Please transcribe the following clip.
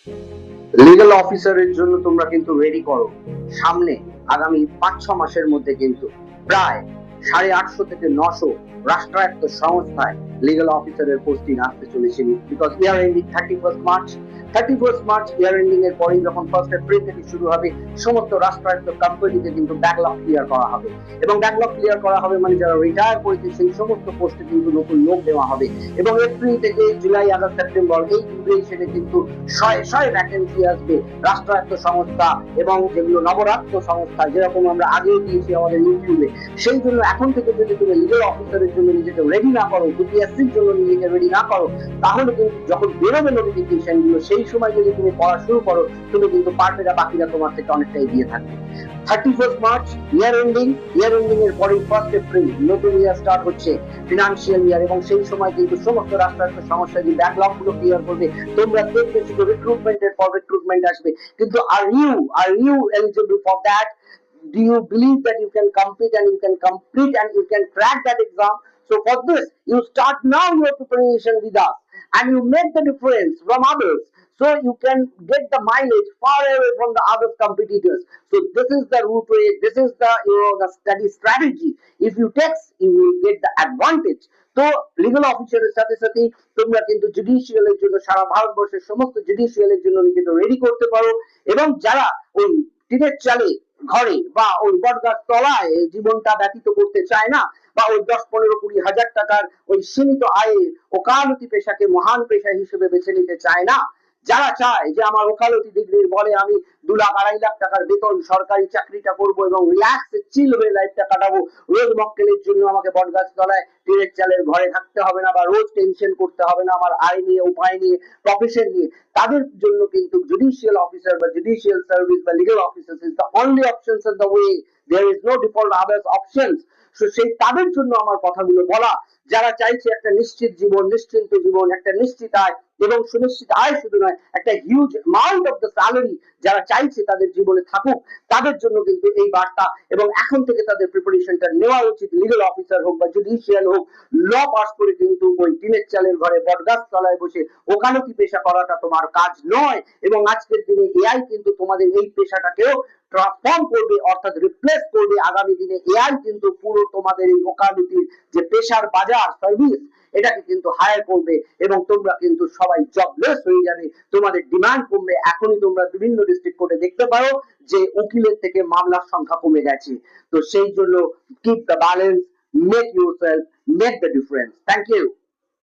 Legal অফিসারের জন্য তোমরা কিন্তু রেডি করো। সামনে আগামী ৫-৬ মাসের মধ্যে কিন্তু প্রায় 850 থেকে 900 রাষ্ট্রায়ত্ত সংস্থায় লিগ্যাল অফিসারের পোস্টিং আসতে চলেছে। Because year ending 31 March year ending এর পরেই যখন 1 এপ্রিল থেকে শুরু হবে, সমস্ত রাষ্ট্রায়ত্ত কোম্পানিতে কিন্তু ব্যাকলগ ক্লিয়ার করা হবে। এবং ব্যাকলগ ক্লিয়ার করা হবে মানে যারা রিটায়ার করেছে সেই সমস্ত পোস্টে কিন্তু নতুন লোক দেওয়া হবে। এবং এপ্রিল থেকে জুলাই, আগস্ট, সেপ্টেম্বর এই ডিউরেশনে কিন্তু শয়ে ভ্যাকেন্সি আসবে রাষ্ট্রায়ত্ত সংস্থা এবং যেগুলো নবরাত্র সংস্থা, যেরকম আমরা আগেও দিয়েছি আমাদের ইউটিউবে। সেই জন্য এখন থেকে যদি তুমি লিগ্যাল অফিসারের জন্য নিজেকে রেডি না করো, ইউপিএসসির জন্য নিজেকে রেডি না করো, তাহলে কিন্তু যখন বেরোবে নোটিফিকেশন গুলো সেই সময় যদি তুমি পড়া শুরু করো, তুমি কিন্তু পারবে না, বাকিরা তোমার থেকে অনেকটা এগিয়ে থাকবে। 31 মার্চ ইয়ার এন্ডিং এর পরে 1 এপ্রিল নতুন ইয়ার স্টার্ট হচ্ছে, ফিনান্সিয়াল ইয়ার। এবং সেই সময় কিন্তু সমস্ত রাষ্ট্রায়ত্ত সংস্থা যে ব্যাকলগ গুলো ক্লিয়ার করবে, তোমরা দেখবে শুধু রিক্রুটমেন্টের পর রিক্রুটমেন্ট আসবে। কিন্তু are you eligible for that? Do you believe that you can compete and you can complete and you can crack that exam? So for this, you start now your preparation with us and you make the difference from others. So you can get the mileage far away from the other competitors. So this is the route way, this is the the study strategy. If you take, you will get the advantage. তো legal অফিসারের সাথে সাথে তোমরা কিন্তু জুডিশিয়ালের জন্য, সারা ভারতবর্ষের সমস্ত জুডিশিয়ালের জন্য নিজেকে রেডি করতে পারো। এবং যারা ওই টিনের চালে ঘরে বা ওই বটগাছ তলায় জীবনটা ব্যতীত করতে চায় না, বা ওই 10, 15, 20 হাজার টাকার ওই সীমিত আয়ে ওকালতি পেশাকে মহান পেশা হিসেবে বেছে নিতে চায় না, যারা চায় যে আমার ওকালতি ডিগ্রির বলে আমি 2 লাখ 2.5 লাখ টাকার বেতন সরকারি চাকরিটা করব এবং রিল্যাক্সে চিল হয়ে লাইফটা কাটাবো, রোজ মক্কেলের জন্য আমাকে বটগাছ তলায় টিনের চালের ঘরে থাকতে হবে না, বা রোজ টেনশন করতে হবে না আমার আয় নিয়ে, উপায় নিয়ে, প্রফেশন নিয়ে, তাদের জন্য কিন্তু জুডিশিয়াল অফিসার বা জুডিশিয়াল সার্ভিস বা legal officers is the only options of the way. There is no default others options. So সেই তাদের জন্য আমার কথাগুলো বলা, যারা চাইছে একটা নিশ্চিত জীবন, নিশ্চিন্ত জীবন, একটা নিশ্চিত আয়, এবং সুনিশ্চিত আয় শুধু নয়, একটা huge amount of the salary যারা চাইছে তাদের জীবনে থাকুক, তাদের জন্য কিন্তু এই বার্তা। এবং এখন থেকে তাদের প্রিপারেশনটা নেওয়া উচিত। লিগ্যাল অফিসার হোক বা জুডিশিয়াল হোক, ল পাস করে কিন্তু ওই টিনের চালের ঘরে বটগাছ তলায় বসে ওকালতি পেশা করাটা তোমার কাজ নয়। এবং আজকের দিনে এআই কিন্তু তোমাদের এই পেশাটাকেও ট্রান্সফর্ম করবে, অর্থাৎ রিপ্লেস করবে। আগামী দিনে এআই কিন্তু পুরো তোমাদের এই ওকালতির যে পেশার বাজার সার্ভিস, এটাকে কিন্তু হায়ার করবে এবং তোমরা কিন্তু সবাই জবলেস হয়ে যাবে, তোমাদের ডিমান্ড কমবে। এখনই তোমরা বিভিন্ন ডিস্ট্রিক্ট কোর্টে দেখতে পারো যে উকিলের থেকে মামলার সংখ্যা কমে গেছে। তো সেই জন্য keep the balance, make yourself, make the difference. Thank you.